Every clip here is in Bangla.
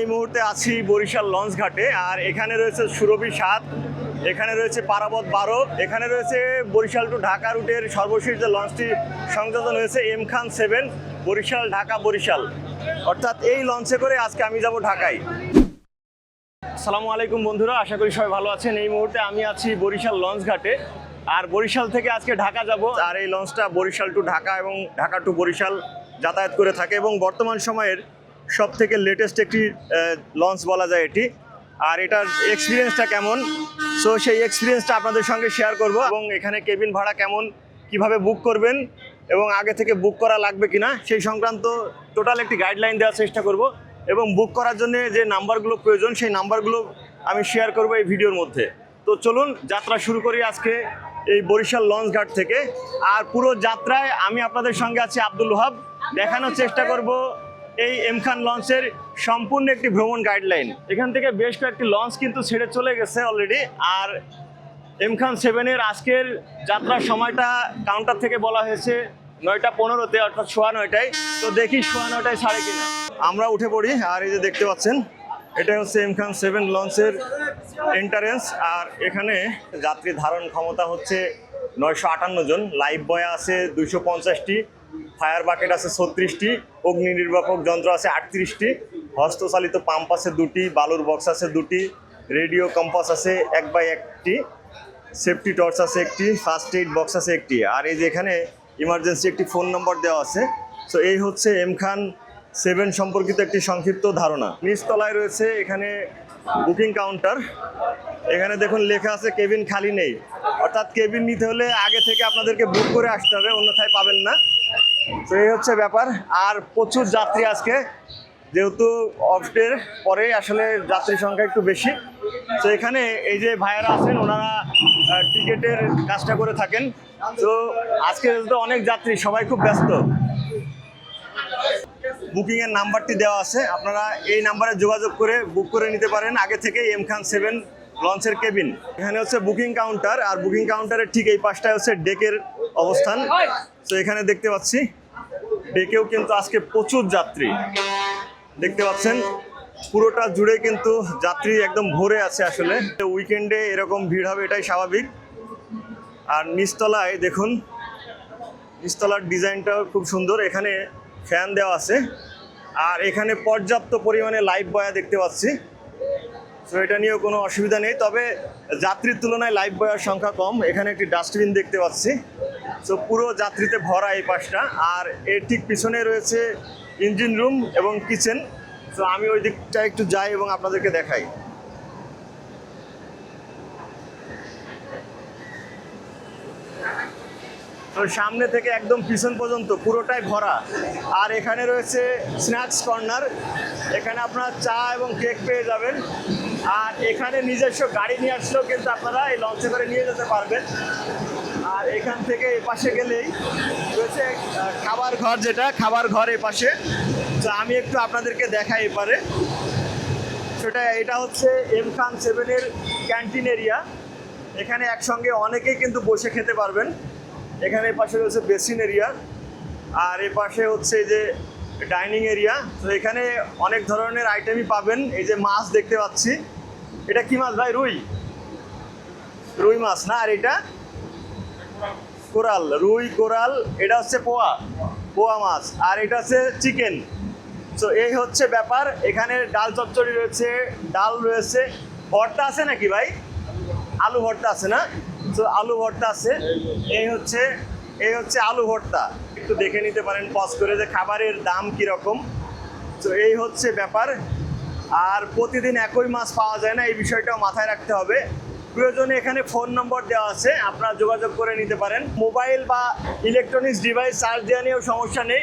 এই মুহূর্তে আছি বরিশাল লঞ্চ ঘাটে, আর এখানে রয়েছে সুরভি ৭, এখানে রয়েছে পারাবত ১২, এখানে রয়েছে বরিশাল টু ঢাকা রুটের সর্বশেষ যে লঞ্চটি সংযোজন হয়েছে এম খান ৭, বরিশাল ঢাকা বরিশাল। অর্থাৎ এই লঞ্চে করে আজকে আমি যাব ঢাকায়। আসসালামু আলাইকুম বন্ধুরা, আশা করি সবাই ভালো আছেন। এই মুহূর্তে আমি আছি বরিশাল লঞ্চ ঘাটে, আর বরিশাল থেকে আজকে ঢাকা যাব। আর এই লঞ্চটা বরিশাল টু ঢাকা এবং ঢাকা টু বরিশাল যাতায়াত করে থাকে এবং বর্তমান সময়ের সব থেকে লেটেস্ট একটি লঞ্চ বলা যায় এটি। আর এটার এক্সপিরিয়েন্সটা কেমন, সো সেই এক্সপিরিয়েন্সটা আপনাদের সঙ্গে শেয়ার করব, এবং এখানে কেবিন ভাড়া কেমন, কিভাবে বুক করবেন এবং আগে থেকে বুক করা লাগবে কিনা সেই সংক্রান্ত টোটাল একটি গাইডলাইন দেওয়ার চেষ্টা করব। এবং বুক করার জন্য যে নাম্বারগুলো প্রয়োজন সেই নাম্বারগুলো আমি শেয়ার করব এই ভিডিওর মধ্যে। তো চলুন যাত্রা শুরু করি আজকে এই বরিশাল লঞ্চ ঘাট থেকে। আর পুরো যাত্রায় আমি আপনাদের সঙ্গে আছি আব্দুল ওহাব, দেখানোর চেষ্টা করব এই এম খান লঞ্চের সম্পূর্ণ একটি ভ্রমণ গাইডলাইন। এখান থেকে বেশ কয়েকটি লঞ্চ কিন্তু ছেড়ে চলে গেছে অলরেডি। আর এম খান ৭-এর আজকের যাত্রার সময়টা কাউন্টার থেকে বলা হয়েছে ৯টা ১৫-তে, অর্থাৎ ৯:১। তো দেখি ৯:১ ছাড়ে কিনা। আমরা উঠে পড়ি। আর এই যে দেখতে পাচ্ছেন, এটা হচ্ছে এম খান ৭ লঞ্চের এন্টারেন্স। আর এখানে যাত্রী ধারণ ক্ষমতা হচ্ছে ৯৫৮ জন, লাইফ বয় আছে ২৫০টি, ফায়ার বাকেট আছে ৩৬টি, অগ্নি নির্বাপক যন্ত্র আছে ৩৮টি, হস্তচালিত পাম্প আছে ২টি, বালুর বক্স আছে ২টি, রেডিও কম্পাস আছে ১/১টি, সেফটি টর্চ আছে 1টি, ফার্স্ট এইড বক্স আছে 1টি। আর এই যে এখানে ইমার্জেন্সি একটি ফোন নম্বর দেওয়া আছে। সো এই হচ্ছে এম খান ৭ সম্পর্কিত একটি সংক্ষিপ্ত ধারণা। নিচতলায় রয়েছে এখানে বুকিং কাউন্টার। এখানে দেখুন লেখা আছে কেবিন খালি নেই, অর্থাৎ কেবিন নিতে হলে আগে থেকে আপনাদেরকে বুক করে আসতে হবে, অন্যথায় পাবেন না। তো এই হচ্ছে ব্যাপার। আর প্রচুর যাত্রী আজকে, যেহেতু অফডের পরে আসলে যাত্রীর সংখ্যা একটু বেশি। তো এখানে এই যে ভাইয়ারা আছেন, ওনারা টিকিটের কাজটা করে থাকেন। তো আজকে যেহেতু অনেক যাত্রী, সবাই খুব ব্যস্ত। বুকিংয়ের নাম্বারটি দেওয়া আছে, আপনারা এই নাম্বারে যোগাযোগ করে বুক করে নিতে পারেন আগে থেকে এম খান ৭ লঞ্চের কেবিন। এখানে হচ্ছে বুকিং কাউন্টার, আর বুকিং কাউন্টারের ঠিক এই পাশটায় হচ্ছে ডেকের অবস্থান। তো এখানে দেখতে পাচ্ছি ডেকেও কিন্তু আজকে প্রচুর যাত্রী দেখতে পাচ্ছেন। পুরোটা জুড়ে কিন্তু যাত্রী একদম ভরে আছে। আসলে উইকেন্ডে এরকম ভিড় হবে, এটাই স্বাভাবিক। আর নিচতলায় দেখুন, নিচতলার ডিজাইনটাও খুব সুন্দর, এখানে ফ্যান দেওয়া আছে। আর এখানে পর্যাপ্ত পরিমাণে লাইফ বয়া দেখতে পাচ্ছি। তো এটা নিয়েও কোনো অসুবিধা নেই, তবে যাত্রীর তুলনায় লাইফ বয়ার সংখ্যা কম। এখানে একটি ডাস্টবিন দেখতে পাচ্ছি। তো পুরো যাত্রীতে ভরা এই পাশটা। আর এর ঠিক পিছনে রয়েছে ইঞ্জিন রুম এবং কিচেন। তো আমি ওই দিকটা একটু যাই এবং আপনাদেরকে দেখাই। তো সামনে থেকে একদম পিছন পর্যন্ত পুরোটাই ভরা। আর এখানে রয়েছে স্ন্যাক্স কর্নার, এখানে আপনারা চা এবং কেক পেয়ে যাবেন। আর এখানে নিজস্ব গাড়ি নিয়ে আসলেও কিন্তু আপনারা এই লঞ্চে করে নিয়ে যেতে পারবেন। আর এখান থেকে এ পাশে গেলেই রয়েছে খাবার ঘর, যেটা খাবার ঘর এ পাশে। তো আমি একটু আপনাদেরকে দেখাই এপারে। সেটা এটা হচ্ছে এম খান ৭-এর ক্যান্টিন এরিয়া। এখানে একসঙ্গে অনেকেই কিন্তু বসে খেতে পারবেন। এখানে এ পাশে রয়েছে বেসিন এরিয়া, আর এ পাশে হচ্ছে যে ডাইনিং এরিয়া। তো এখানে অনেক ধরনের আইটেমই পাবেন। এই যে মাছ দেখতে পাচ্ছি, এটা কি মাছ ভাই? রুই, রুই মাছ না? আর এটা কোরাল, রুই কোরাল, এটা হচ্ছে পোয়া মাছ, আর এটা হচ্ছে চিকেন। তো এই হচ্ছে ব্যাপার। এখানে ডাল চচ্চড়ি রয়েছে, ডাল রয়েছে, ভর্তা আছে নাকি ভাই? আলু ভর্তা আছে না? তো আলু ভর্তা আছে। এই হচ্ছে আলু ভর্তা। একটু দেখে নিতে পারেন পজ করে যে খাবারের দাম কীরকম। তো এই হচ্ছে ব্যাপার। আর প্রতিদিন একই মাছ পাওয়া যায় না, এই বিষয়টাও মাথায় রাখতে হবে। প্রয়োজনে এখানে ফোন নম্বর দেওয়া আছে, আপনারা যোগাযোগ করে নিতে পারেন। মোবাইল বা ইলেকট্রনিক্স ডিভাইস চার্জ দেওয়া নিয়েও সমস্যা নেই।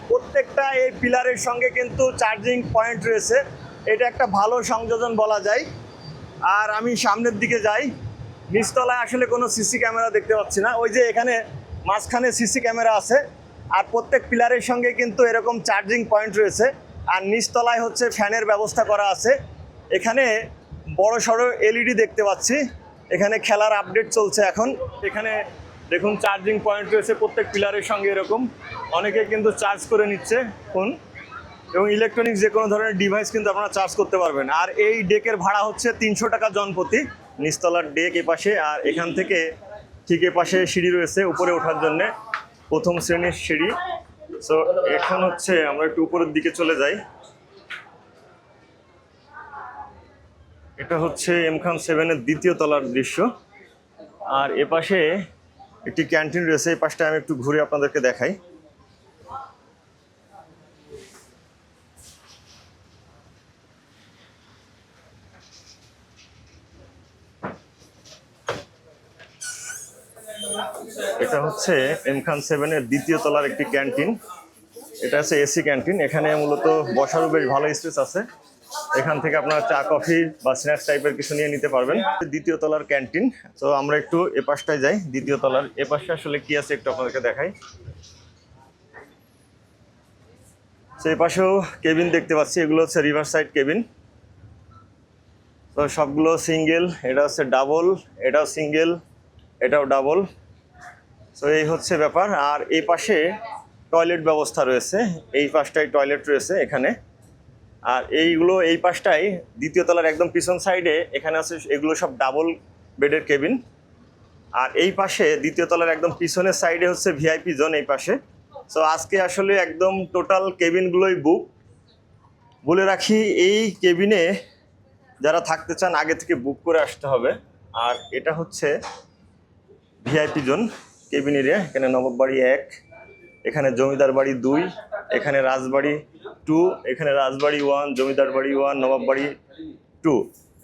প্রত্যেকটা এই পিলারের সঙ্গে কিন্তু চার্জিং পয়েন্ট রয়েছে, এটা একটা ভালো সংযোজন বলা যায়। আর আমি সামনের দিকে যাই। নিচতলায় আসলে কোনো সিসি ক্যামেরা দেখতে পাচ্ছি না। ওই যে এখানে মাঝখানে সিসি ক্যামেরা আছে। আর প্রত্যেক পিলারের সঙ্গে কিন্তু এরকম চার্জিং পয়েন্ট রয়েছে। আর নিচতলায় হচ্ছে ফ্যানের ব্যবস্থা করা আছে। এখানে বড় সড়ো এলইডি দেখতে পাচ্ছি। এখানে খেলার আপডেট চলছে এখন। এখানে দেখুন চার্জিং পয়েন্ট রয়েছে প্রত্যেক পিলারের সঙ্গে, এরকম অনেকে কিন্তু চার্জ করে নিচ্ছে ফোন। এবং ইলেকট্রনিক্স যে কোনো ধরনের ডিভাইস কিন্তু আপনারা চার্জ করতে পারবেন। আর এই ডেকের ভাড়া হচ্ছে 300 টাকা জনপ্রতি। নিচতলার ডেক এ পাশে, আর এখান থেকে ঠিক এ পাশে সিঁড়ি রয়েছে উপরে ওঠার জন্য, প্রথম শ্রেণীর সিঁড়ি। সো এখন হচ্ছে আমরা একটু উপরের দিকে চলে যাই। এটা হচ্ছে এম-খান 7-এর দ্বিতীয় তলার দৃশ্য। আর এ পাশে একটি ক্যান্টিন রয়েছে, এই পাশটা আমি একটু ঘুরে আপনাদেরকে দেখাই। এটা হচ্ছে এম-খান 7-এর দ্বিতীয় তলার একটি ক্যান্টিন। এটা হচ্ছে এসি ক্যান্টিন। এখানে মূলত বসারও বেশ ভালো স্পেস আছে। এখান থেকে আপনারা চা কফি বা স্ন্যাক্স টাইপের কিছু নিয়ে নিতে পারবেন। দ্বিতীয় তলার ক্যান্টিন। তো আমরা একটু এ পাশটায় যাই। দ্বিতীয় তলার এ পাশে আসলে কি আছে একটু আপনাদেরকে দেখাই। সেই পাশেও কেবিন দেখতে পাচ্ছি, এগুলো হচ্ছে রিভার সাইড কেবিন। তো সবগুলো সিঙ্গেল, এটা হচ্ছে ডাবল, এটাও সিঙ্গেল, এটাও ডাবল। তো এই হচ্ছে ব্যাপার। আর এই পাশে টয়লেট ব্যবস্থা রয়েছে, এই পাশটায় টয়লেট রয়েছে এখানে। আর এইগুলো এই পাশটায় দ্বিতীয় তলার একদম পিছন সাইডে এখানে আছে, এগুলো সব ডাবল বেডের কেবিন। আর এই পাশে দ্বিতীয় তলার একদম পিছনের সাইডে হচ্ছে ভিআইপি জোন এই পাশে। সো আজকে আসলে একদম টোটাল কেবিনগুলোই বুক। বলে রাখি, এই কেবিনে যারা থাকতে চান আগে থেকে বুক করে আসতে হবে। আর এটা হচ্ছে ভিআইপি জোন কেবিন এরিয়া। এখানে নবাব বাড়ি 1, এখানে জমিদার বাড়ি 2, এখানে রাজবাড়ি 2, এখানে রাজবাড়ি 1, জমিদার বাড়ি 1, নবাব বাড়ি 2।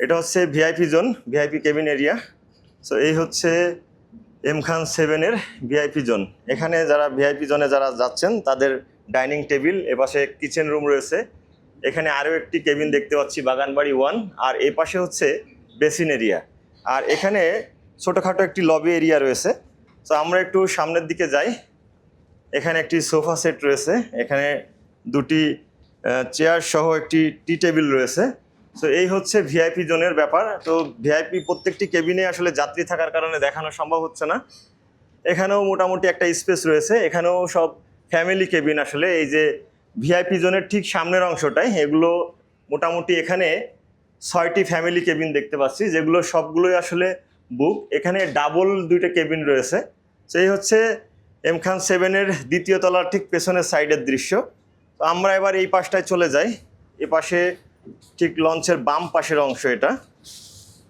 এটা হচ্ছে VIP zone, VIP cabin area. So এই হচ্ছে এম-খান 7-এর ভিআইপি জোন। এখানে যারা ভিআইপি জোনে যারা যাচ্ছেন তাদের ডাইনিং টেবিল, এপাশে কিচেন রুম রয়েছে। এখানে আরও একটি কেবিন দেখতে পাচ্ছি, বাগানবাড়ি 1। আর এই পাশে হচ্ছে বেসিন এরিয়া। আর এখানে ছোটোখাটো একটি লবি এরিয়া রয়েছে। তো আমরা একটু সামনের দিকে যাই। এখানে একটি সোফা সেট রয়েছে, এখানে দুটি চেয়ার সহ একটি টি টেবিল রয়েছে। সো এই হচ্ছে ভিআইপি জোনের ব্যাপার। তো ভিআইপি প্রত্যেকটি কেবিনে আসলে যাত্রী থাকার কারণে দেখানো সম্ভব হচ্ছে না। এখানেও মোটামুটি একটা স্পেস রয়েছে, এখানেও সব ফ্যামিলি কেবিন। আসলে এই যে ভিআইপি জোনের ঠিক সামনের অংশটায় এগুলো মোটামুটি এখানে 6টি ফ্যামিলি কেবিন দেখতে পাচ্ছি, যেগুলো সবগুলোই আসলে বুক। এখানে ডাবল 2টা কেবিন রয়েছে। সেই হচ্ছে এম-খান 7-এর দ্বিতীয় তলার ঠিক পেছনের সাইডের দৃশ্য। তো আমরা এবার এই পাশটায় চলে যাই। এ পাশে ঠিক লঞ্চের বাম পাশের অংশ এটা।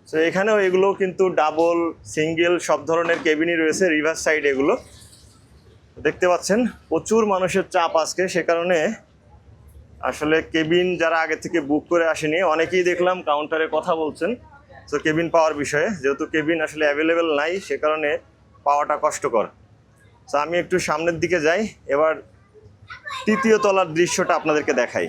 তো এখানেও এগুলো কিন্তু ডাবল, সিঙ্গেল সব ধরনের কেবিনই রয়েছে, রিভার সাইড এগুলো দেখতে পাচ্ছেন। প্রচুর মানুষের চাপ আজকে, সে কারণে আসলে কেবিন যারা আগে থেকে বুক করে আসেনি অনেকেই দেখলাম কাউন্টারে কথা বলছেন। তো কেবিন পাওয়ার বিষয়ে, যেহেতু কেবিন আসলে অ্যাভেলেবেল নাই সে কারণে পাওয়াটা কষ্টকর। তো আমি একটু সামনের দিকে যাই, এবার তৃতীয় তলার দৃশ্যটা আপনাদেরকে দেখাই।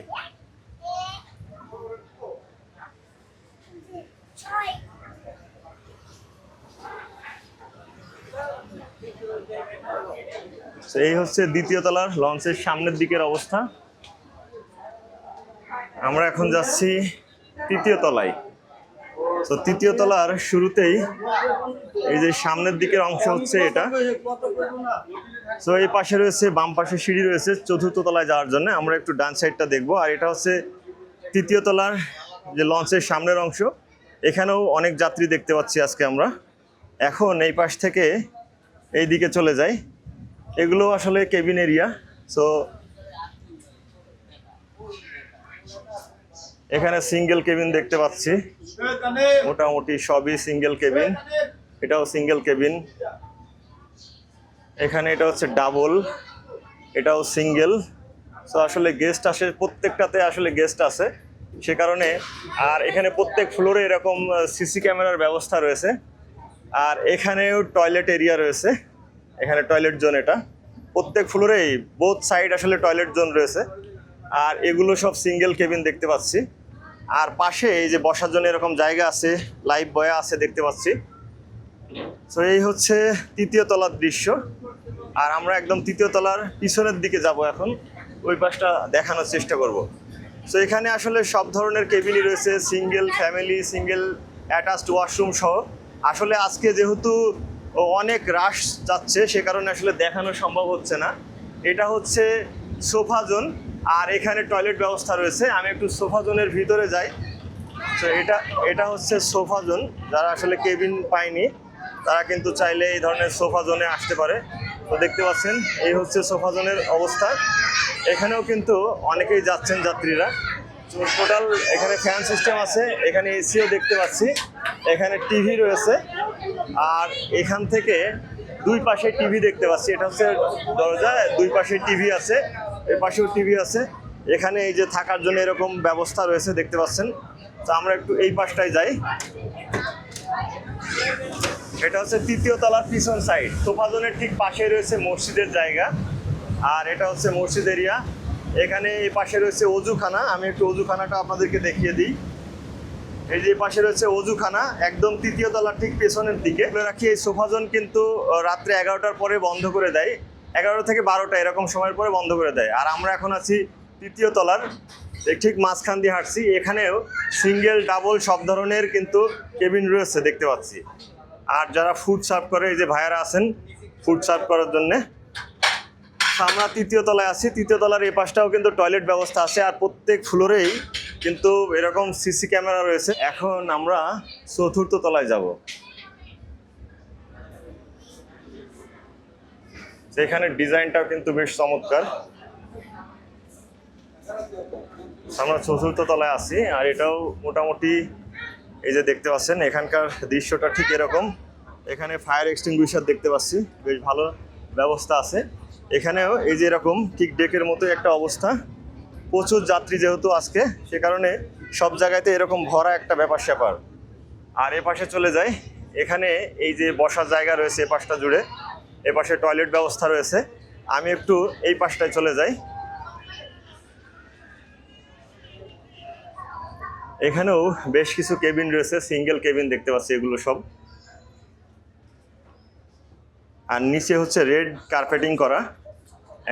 এই হচ্ছে দ্বিতীয় তলার লঞ্চের সামনের দিকের অবস্থা। আমরা এখন যাচ্ছি তৃতীয় তলায়। তো তৃতীয় তলার শুরুতেই এই যে সামনের দিকের অংশ হচ্ছে এটা। তো এই পাশে রয়েছে, বাম পাশে সিঁড়ি রয়েছে চতুর্থ তলায় যাওয়ার জন্য। আমরা একটু ডান সাইডটা দেখবো। আর এটা হচ্ছে তৃতীয় তলার যে লঞ্চের সামনের অংশ। এখানেও অনেক যাত্রী দেখতে পাচ্ছি আজকে আমরা। এখন এই পাশ থেকে এই দিকে চলে যাই, এগুলো আসলে কেবিন এরিয়া। সো এখানে সিঙ্গেল কেবিন দেখতে পাচ্ছি, মোটামুটি সবই সিঙ্গেল কেবিন। এটাও সিঙ্গেল কেবিন। এখানে এটা হচ্ছে ডাবল, এটাও সিঙ্গেল। সো আসলে গেস্ট আসে, প্রত্যেকটাতে আসলে গেস্ট আছে সে কারণে। আর এখানে প্রত্যেক ফ্লোরে এরকম সিসি ক্যামেরার ব্যবস্থা রয়েছে। আর এখানেও টয়লেট এরিয়া রয়েছে, এখানে টয়লেট জোন। এটা প্রত্যেক ফ্লোরেই বোথ সাইড আসলে টয়লেট জোন রয়েছে। আর এগুলো সব সিঙ্গেল কেবিন দেখতে পাচ্ছি। আর পাশে এই যে বসার জন্য এরকম জায়গা আছে, লাইফ বয় আছে দেখতে পাচ্ছি। তো এই হচ্ছে তৃতীয় তলার দৃশ্য। আর আমরা একদম তৃতীয় তলার পিছনের দিকে যাব এখন, ওই পাশটা দেখানোর চেষ্টা করব। তো এখানে আসলে সব ধরনের কেবিনই রয়েছে, single, family, single, attached washroom সহ। আসলে আজকে যেহেতু অনেক রাশ যাচ্ছে সে কারণে আসলে দেখানো সম্ভব হচ্ছে না। এটা হচ্ছে সোফা জোন। আর এখানে টয়লেট ব্যবস্থা রয়েছে। আমি একটু সোফা জোনের ভিতরে যাই। তো এটা এটা হচ্ছে সোফা জোন। যারা আসলে কেবিন পায়নি তারা কিন্তু চাইলে এই ধরনের সোফা জোনে আসতে পারে। তো দেখতে পাচ্ছেন এই হচ্ছে সোফা জোনের অবস্থা। এখানেও কিন্তু অনেকেই যাচ্ছেন যাত্রীরা। তো টোটাল এখানে ফ্যান সিস্টেম আছে, এখানে এসিও দেখতে পাচ্ছি, এখানে টিভি রয়েছে। আর এখান থেকে দুই পাশে টিভি দেখতে পাচ্ছি। এটা হচ্ছে দরজা, দুই পাশে টিভি আছে, এর পাশেও টিভি আছে। এখানে এই যে থাকার জন্য এরকম ব্যবস্থা রয়েছে দেখতে পাচ্ছেন। তো আমরা একটু এই পাশটায় যাই। এটা হচ্ছে তৃতীয় তলার পিছন সাইড। সোফা জোনের ঠিক পাশে রয়েছে মসজিদের জায়গা, আর এটা হচ্ছে মসজিদ এরিয়া। এখানে এই পাশে রয়েছে অজুখানা। আমি একটু অজুখানাটা আপনাদেরকে দেখিয়ে দিই। এই যে পাশে রয়েছে অজুখানা, একদম তৃতীয় তলার ঠিক পেছনের দিকে। বলে রাখি এই সোফা জোন কিন্তু রাত্রে 11টার পরে বন্ধ করে দেয়, 11 থেকে 12টা এরকম সময়ের পরে বন্ধ করে দেয়। আর আমরা এখন আছি তৃতীয় তলার ঠিক মাঝখান দিয়ে হাঁটছি। এখানেও সিঙ্গেল ডাবল সব ধরনের কিন্তু কেবিন রয়েছে দেখতে পাচ্ছি। আর যারা ফুড সার্ভ করে, এই যে ভাইয়ারা আছেন ফুড সার্ভ করার জন্যে। আমরা তৃতীয় তলায় আছি। তৃতীয় তলার এই পাশটাও কিন্তু টয়লেট ব্যবস্থা আছে, আর প্রত্যেক ফ্লোরেই কিন্তু এরকম সিসি ক্যামেরা রয়েছে। এখন আমরা চতুর্থ তলায় যাব। সেখানে ডিজাইনটাও কিন্তু বেশ চমৎকার। আমরা চতুর্থ তলায় আছি, আর এটাও মোটামুটি এই যে দেখতে পাচ্ছেন এখানকার দৃশ্যটা ঠিক এরকম। এখানে ফায়ার এক্সটিংগুইশার দেখতে পাচ্ছি, বেশ ভালো ব্যবস্থা আছে। এখানেও এই যে এরকম ঠিক ডেকের মতো একটা অবস্থা। প্রচুর যাত্রী যেহেতু আজকে, সে কারণে সব জায়গাতে এরকম ভরা একটা ব্যাপার স্যাপার। আর এ পাশে চলে যাই। এখানে এই যে বসার জায়গা রয়েছে এ পাশটা জুড়ে, এ পাশে টয়লেট ব্যবস্থা রয়েছে। আমি একটু এই পাশটায় চলে যাই। এখানেও বেশ কিছু কেবিন রয়েছে, সিঙ্গেল কেবিন দেখতে পাচ্ছি এগুলো সব। আর নিচে হচ্ছে রেড কার্পেটিং করা,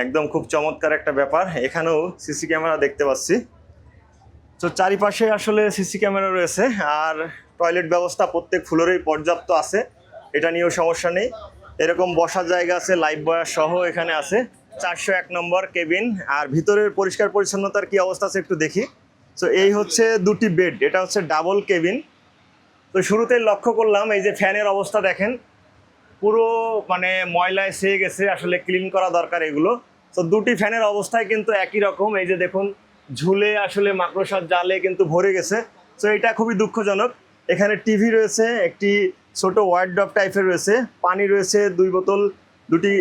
একদম খুব চমৎকার একটা ব্যাপার। এখানেও সিসি ক্যামেরা দেখতে পাচ্ছি। তো চারিপাশে আসলে সিসি ক্যামেরা রয়েছে, আর টয়লেট ব্যবস্থা প্রত্যেক ফ্লোরেই পর্যাপ্ত আছে, এটা নিয়েও সমস্যা নেই। এরকম বসার জায়গা আছে, লাইফ বয়ার সহ এখানে আছে। 401 নম্বর কেবিন। আর ভিতরের পরিষ্কার পরিচ্ছন্নতার কি অবস্থা আছে একটু দেখি। তো এই হচ্ছে দুটি বেড, এটা হচ্ছে ডাবল কেবিন। তো শুরুতেই লক্ষ্য করলাম এই যে ফ্যানের অবস্থা দেখেন, পুরো মানে ময়লায় সেয়ে গেছে, আসলে ক্লিন করা দরকার এগুলো। তো দুটি ফ্যানের অবস্থায় কিন্তু একই রকম, এই যে দেখুন ঝুলে আসলে মাকড়সার জালে কিন্তু ভরে গেছে। তো এটা খুবই দুঃখজনক। এখানে টিভি রয়েছে, একটি ছোট ওয়ার্ডরোব টাইপের রয়েছে, পানি রয়েছে 2 বোতল, দুটি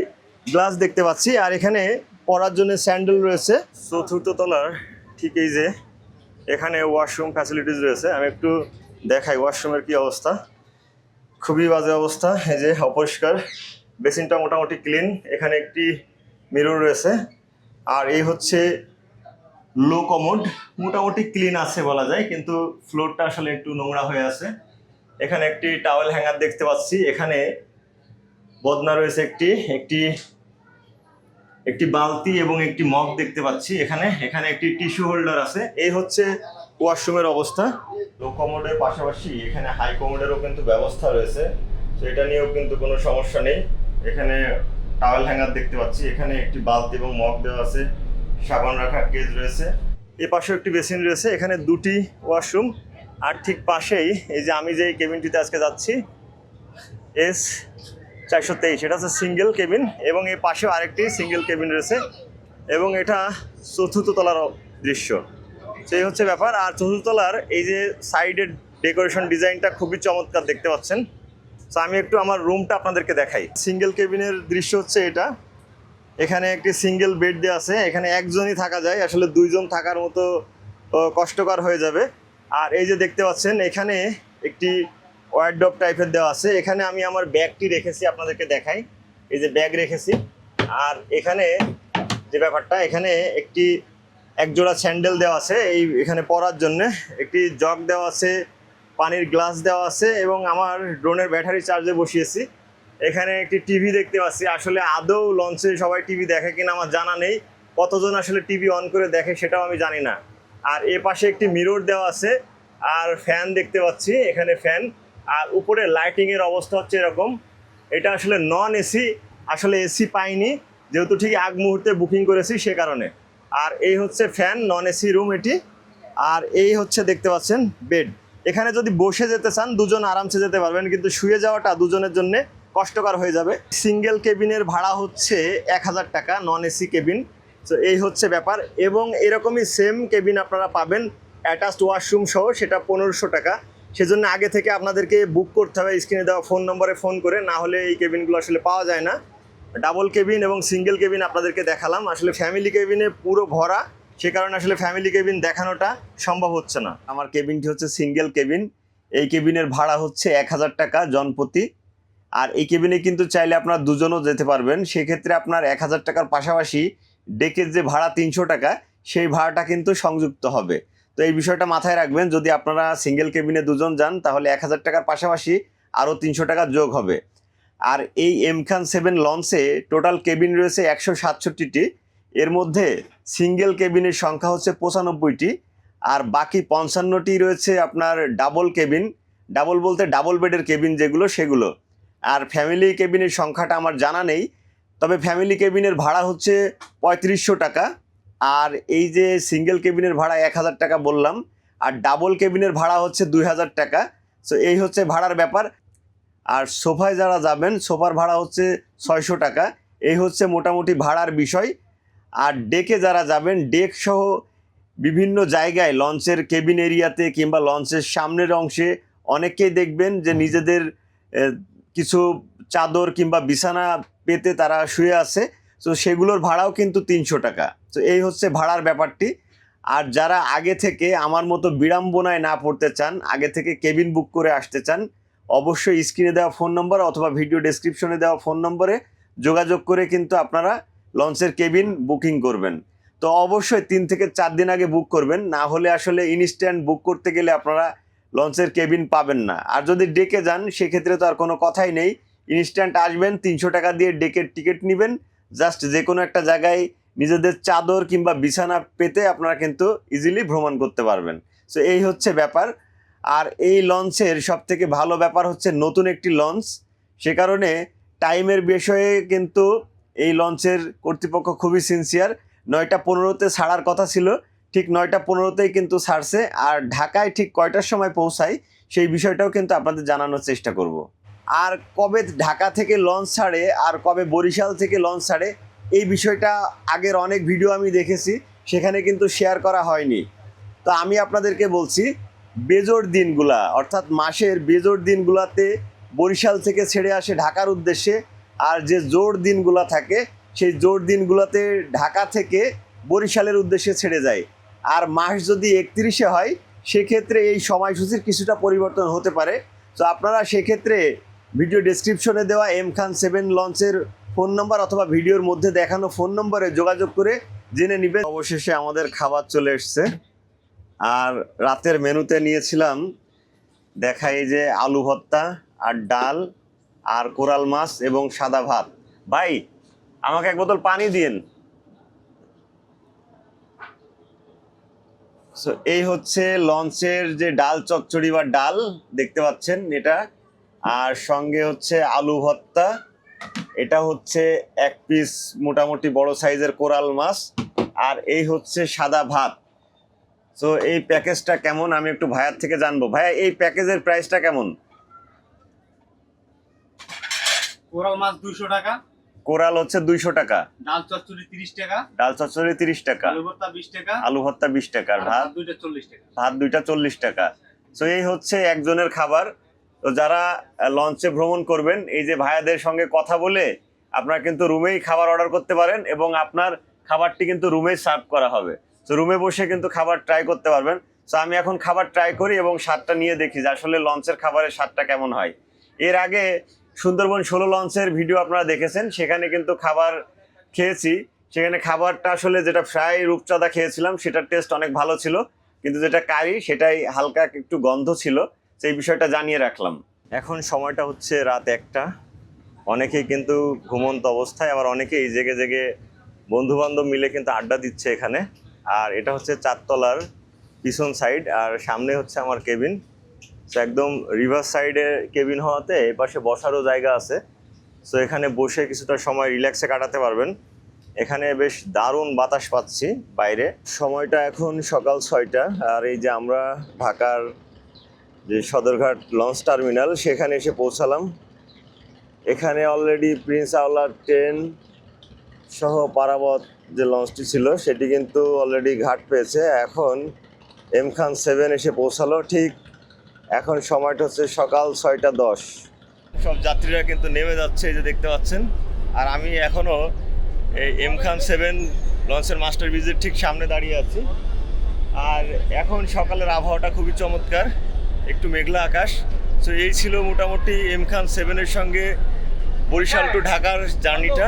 গ্লাস দেখতে পাচ্ছি। আর এখানে পরার জন্য স্যান্ডেল রয়েছে। চতুর্থ তলার ঠিক এই যে এখানে ওয়াশরুম ফ্যাসিলিটিস রয়েছে। আমি একটু দেখাই ওয়াশরুমের কি অবস্থা। খুবই বাজে অবস্থা, এই যে অপরিষ্কার। বেসিনটা মোটামুটি ক্লিন, এখানে একটি মিরর রয়েছে। আর এই হচ্ছে লো কমোড, মোটামুটি ক্লিন আছে বলা যায়, কিন্তু ফ্লোরটা আসলে একটু নোংরা হয়ে আছে। এখানে একটি টাওয়েল হ্যাঙ্গার দেখতে পাচ্ছি। এখানে বদনা রয়েছে একটি একটি একটি বালতি এবং একটি মগ দেখতে পাচ্ছি। এখানে এখানে একটি টিস্যু হোল্ডার আছে। এই হচ্ছে ওয়াশরুমের অবস্থা। লো কমোডের পাশাপাশি এখানে হাই কমোডেরও কিন্তু ব্যবস্থা রয়েছে, তো এটা নিয়েও কিন্তু কোনো সমস্যা নেই। এখানে টাওয়েল হ্যাঙ্গার দেখতে পাচ্ছি, এখানে একটি বালতি এবং মগ দেওয়া আছে, সাবান রাখার কেজ রয়েছে। এ পাশেও একটি বেসিন রয়েছে। এখানে দুটি ওয়াশরুম। আর ঠিক পাশেই এই যে আমি যে কেবিনটিতে আজকে যাচ্ছি S423, এটা হচ্ছে সিঙ্গেল কেবিন, এবং এর পাশেও আরেকটি সিঙ্গেল কেবিন রয়েছে, এবং এটা চতুর্থ তলার দৃশ্য। সেই হচ্ছে ব্যাপার। আর চতুর্থ তলার এই যে সাইডের ডেকোরেশন ডিজাইনটা খুবই চমৎকার দেখতে পাচ্ছেন। তো আমি একটু আমার রুমটা আপনাদেরকে দেখাই। সিঙ্গেল কেবিনের দৃশ্য হচ্ছে এটা। এখানে একটি সিঙ্গেল বেড দেওয়া আছে, এখানে একজনই থাকা যায়, আসলে 2 জন থাকার মতো কষ্টকর হয়ে যাবে। আর এই যে দেখতে পাচ্ছেন এখানে একটি ওয়ার্ডরোব টাইপের দেওয়া আছে। এখানে আমি আমার ব্যাগটি রেখেছি, আপনাদেরকে দেখাই। এই যে ব্যাগ রেখেছি। আর এখানে যে ব্যাপারটা, এখানে একটি একজোড়া স্যান্ডেল দেওয়া আছে এখানে পরার জন্য, একটি জগ দেওয়া আছে, পানির গ্লাস দেওয়া আছে, এবং আমার ড্রোনের ব্যাটারি চার্জে বসিয়েছি। এখানে একটি টিভি দেখতে পাচ্ছি। আসলে আদৌ লঞ্চে সবাই টিভি দেখে কিনা আমার জানা নেই, কতজন আসলে টিভি অন করে দেখে সেটাও আমি জানি না। আর এ পাশে একটি মিরর দেওয়া আছে, আর ফ্যান দেখতে পাচ্ছি, এখানে ফ্যান। আর উপরে লাইটিংয়ের অবস্থা হচ্ছে এরকম। এটা আসলে নন এসি, আসলে এসি পাইনি যেহেতু ঠিক আগ মুহূর্তে বুকিং করেছি সে কারণে। আর এই হচ্ছে ফ্যান, নন এসি রুম এটি। আর এই হচ্ছে দেখতে পাচ্ছেন বেড। এখানে যদি বসে যেতে চান দুজন আরামসে যেতে পারবেন, কিন্তু শুয়ে যাওয়াটা দুজনের জন্য কষ্টকর হয়ে যাবে। সিঙ্গেল কেবিনের ভাড়া হচ্ছে 1000 টাকা, নন এসি কেবিন। তো এই হচ্ছে ব্যাপার। এবং এরকমই সেম কেবিন আপনারা পাবেন অ্যাটাচড ওয়াশরুম সহ, সেটা 1500 টাকা। সেজন্য আগে থেকে আপনাদেরকে বুক করতে হবে স্ক্রিনে দেওয়া ফোন নম্বরে ফোন করে, না হলে এই কেবিনগুলো আসলে পাওয়া যায় না। ডাবল কেবিন এবং সিঙ্গেল কেবিন আপনাদেরকে দেখালাম, আসলে ফ্যামিলি কেবিনে পুরো ভরা, সে কারণে আসলে ফ্যামিলি কেবিন দেখানোটা সম্ভব হচ্ছে না। আমার কেবিনটি হচ্ছে সিঙ্গেল কেবিন। এই কেবিনের ভাড়া হচ্ছে 1000 টাকা জনপ্রতি। আর এই কেবিনে কিন্তু চাইলে আপনারা দুজনও যেতে পারবেন। সেক্ষেত্রে আপনার 1000 টাকার পাশাপাশি ডেকের যে ভাড়া 300 টাকা, সেই ভাড়াটা কিন্তু সংযুক্ত হবে। তো এই বিষয়টা মাথায় রাখবেন, যদি আপনারা সিঙ্গেল কেবিনে দুজন যান তাহলে 1000 টাকার পাশাপাশি আরও 300 টাকা যোগ হবে। আর এই এমখান 7 লঞ্চে টোটাল কেবিন রয়েছে 167টি। এর মধ্যে সিঙ্গেল কেবিনের সংখ্যা হচ্ছে 95টি, আর বাকি 55টি রয়েছে আপনার ডাবল কেবিন। ডাবল বলতে ডাবল বেডের কেবিন যেগুলো, সেগুলো। আর ফ্যামিলি কেবিনের সংখ্যাটা আমার জানা নেই, তবে ফ্যামিলি কেবিনের ভাড়া হচ্ছে 3500 টাকা। আর এই যে সিঙ্গেল কেবিনের ভাড়া 1000 টাকা বললাম, আর ডাবল কেবিনের ভাড়া হচ্ছে 2000 টাকা। সো এই হচ্ছে ভাড়ার ব্যাপার। আর সোফায় যারা যাবেন সোফার ভাড়া হচ্ছে 600 টাকা। এই হচ্ছে মোটামুটি ভাড়ার বিষয়। আর ডেকে যারা যাবেন ডেক সহ বিভিন্ন জায়গায় লঞ্চের কেবিন এরিয়াতে কিংবা লঞ্চের সামনের অংশে অনেকেই দেখবেন যে নিজেদের কিছু চাদর কিংবা বিছানা পেতে তারা শুয়ে আছে। তো সেগুলোর ভাড়াও কিন্তু 300 টাকা। তো এই হচ্ছে ভাড়ার ব্যাপারটি। আর যারা আগে থেকে আমার মতো বিড়ম্বনায় না পড়তে চান, আগে থেকে কেবিন বুক করে আসতে চান, অবশ্যই স্ক্রিনে দেওয়া ফোন নম্বর অথবা ভিডিও ডেসক্রিপশনে দেওয়া ফোন নম্বরে যোগাযোগ করে কিন্তু আপনারা লঞ্চের কেবিন বুকিং করবেন। তো অবশ্যই 3 থেকে 4 দিন আগে বুক করবেন, না হলে আসলে ইনস্ট্যান্ট বুক করতে গেলে আপনারা লঞ্চের কেবিন পাবেন না। আর যদি ডেকে যান সেক্ষেত্রে তো আর কোনো কথাই নেই, ইনস্ট্যান্ট আসবেন, 300 টাকা দিয়ে ডেকের টিকিট নেবেন, জাস্ট যে কোনো একটা জায়গায় নিজেদের চাদর কিংবা বিছানা পেতে আপনারা কিন্তু ইজিলি ভ্রমণ করতে পারবেন। সো এই হচ্ছে ব্যাপার। আর এই লঞ্চের সব থেকে ভালো ব্যাপার হচ্ছে নতুন একটি লঞ্চ, সে কারণে টাইমের বিষয়ে কিন্তু এই লঞ্চের কর্তৃপক্ষ খুবই সিনসিয়ার। 9টা 15-তে ছাড়ার কথা ছিল, ঠিক 9টা 15-তেই কিন্তু ছাড়ছে। আর ঢাকায় ঠিক কয়টার সময় পৌঁছায় সেই বিষয়টাও কিন্তু আপনাদের জানানোর চেষ্টা করব। আর কবে ঢাকা থেকে লঞ্চ ছাড়ে আর কবে বরিশাল থেকে লঞ্চ ছাড়ে এই বিষয়টা আগের অনেক ভিডিও আমি দেখেছি, সেখানে কিন্তু শেয়ার করা হয়নি। তো আমি আপনাদেরকে বলছি, বেজোড় দিনগুলা অর্থাৎ মাসের বেজোড় দিনগুলাতে বরিশাল থেকে ছেড়ে আসে ঢাকার উদ্দেশ্যে, আর যে জোড় দিনগুলা থাকে সেই জোড় দিনগুলোতে ঢাকা থেকে বরিশালের উদ্দেশ্যে ছেড়ে যায়। আর মাস যদি 31-এ হয় সেক্ষেত্রে এই সময়সূচির কিছুটা পরিবর্তন হতে পারে। তো আপনারা সেক্ষেত্রে ভিডিও ডেসক্রিপশনে দেওয়া এমখান 7 লঞ্চের ফোন নম্বর অথবা ভিডিওর মধ্যে দেখানো ফোন নম্বরে যোগাযোগ করে জেনে নেবেন। অবশেষে আমাদের খাবার চলে এসছে। আর রাতের মেনুতে নিয়েছিলাম দেখাই যে আলু ভর্তা আর ডাল আর কোরাল মাছ এবং সাদা ভাত। ভাই আমাকে এক বোতল পানি দিন। সো এই হচ্ছে লঞ্চের যে ডাল চচ্চড়ি বা ডাল দেখতে পাচ্ছেন এটা, আর সঙ্গে হচ্ছে আলু ভর্তা, এটা হচ্ছে 1 পিস মোটামুটি বড় সাইজের কোরাল মাছ, আর এই হচ্ছে সাদা ভাত। তো এই প্যাকেজটা কেমন আমি একটু ভাইয়ার থেকে জানবো। ভাইয়া এই প্যাকেজের প্রাইসটা কেমন? কোরাল মাছ 200 টাকা, কোরাল হচ্ছে 200 টাকা, ডাল চচ্চড়ি 30 টাকা, ডাল চচ্চড়ি 30 টাকা, আলু ভর্তা 20 টাকা, আলু ভর্তা 20 টাকা, আর ভাত দুইটা 40 টাকা। ভাত দুইটা 40 টাকা। তো এই হচ্ছে একজনের খাবার। তো যারা লঞ্চে ভ্রমণ করবেন এই যে ভাইয়াদের সঙ্গে কথা বলে আপনারা কিন্তু রুমেই খাবার অর্ডার করতে পারেন, এবং আপনার খাবারটি কিন্তু রুমেই সার্ভ করা হবে। তো রুমে বসে কিন্তু খাবার ট্রাই করতে পারবেন। তো আমি এখন খাবার ট্রাই করি এবং স্বাদটা নিয়ে দেখি যে আসলে লঞ্চের খাবারের স্বাদটা কেমন হয়। এর আগে সুন্দরবন 16 লঞ্চের ভিডিও আপনারা দেখেছেন, সেখানে কিন্তু খাবার খেয়েছি। সেখানে খাবারটা আসলে যেটা ফ্রাই রূপচাঁদা খেয়েছিলাম সেটার টেস্ট অনেক ভালো ছিল, কিন্তু যেটা কারি সেটাই হালকা একটু গন্ধ ছিল। সেই বিষয়টা জানিয়ে রাখলাম। এখন সময়টা হচ্ছে রাত 1টা। অনেকেই কিন্তু ঘুমন্ত অবস্থায়, আবার অনেকেই জেগে জেগে বন্ধু বান্ধব মিলে কিন্তু আড্ডা দিচ্ছে এখানে। আর এটা হচ্ছে 4 তলার পিছন সাইড, আর সামনে হচ্ছে আমার কেবিন। সো একদম রিভার সাইডে কেবিন হওয়াতে এপাশে বসারও জায়গা আছে। সো এখানে বসে কিছুটা সময় রিল্যাক্সে কাটাতে পারবেন। এখানে বেশ দারুণ বাতাস পাচ্ছি বাইরে। সময়টা এখন সকাল 6টা, আর এই যে আমরা ঢাকার যে সদরঘাট লঞ্চ টার্মিনাল সেখানে এসে পৌঁছালাম। এখানে অলরেডি প্রিন্স আওলার 10 সহ পারাবত যে লঞ্চটি ছিল সেটি কিন্তু অলরেডি ঘাট পেয়েছে। এখন এম খান 7 এসে পৌঁছালো। ঠিক এখন সময়টা হচ্ছে সকাল 6টা 10। সব যাত্রীরা কিন্তু নেমে যাচ্ছে, এই যে দেখতে পাচ্ছেন। আর আমি এখনও এই এম খান 7 লঞ্চের মাস্টার ব্রিজের ঠিক সামনে দাঁড়িয়ে আছি। আর এখন সকালের আবহাওয়াটা খুবই চমৎকার, একটু মেঘলা আকাশ। সো এই ছিল মোটামুটি এম খান 7-এর সঙ্গে বরিশাল টু ঢাকার জার্নিটা।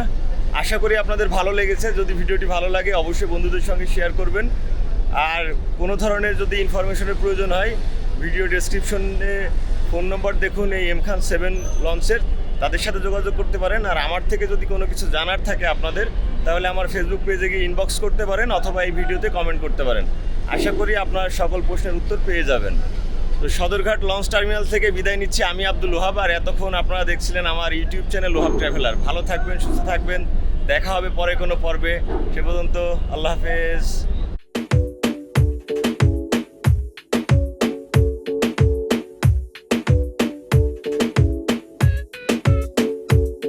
আশা করি আপনাদের ভালো লেগেছে। যদি ভিডিওটি ভালো লাগে অবশ্যই বন্ধুদের সঙ্গে শেয়ার করবেন। আর কোনো ধরনের যদি ইনফরমেশনের প্রয়োজন হয়, ভিডিও ডেসক্রিপশনে ফোন নম্বর দেখুন এই এম খান 7 লঞ্চের, তাদের সাথে যোগাযোগ করতে পারেন। আর আমার থেকে যদি কোনো কিছু জানার থাকে আপনাদের, তাহলে আমার ফেসবুক পেজে গিয়ে ইনবক্স করতে পারেন অথবা এই ভিডিওতে কমেন্ট করতে পারেন। আশা করি আপনার সকল প্রশ্নের উত্তর পেয়ে যাবেন। তো সদরঘাট লঞ্চ টার্মিনাল থেকে বিদায় নিচ্ছি আমি আব্দুল ওহাব। আর এতক্ষণ আপনারা দেখছিলেন আমার ইউটিউব চ্যানেল ওহাব ট্রাভেলার। ভালো থাকবেন, সুস্থ থাকবেন, দেখা হবে পরে কোনো পর্বে। সে পর্যন্ত আল্লাহ হাফেজ।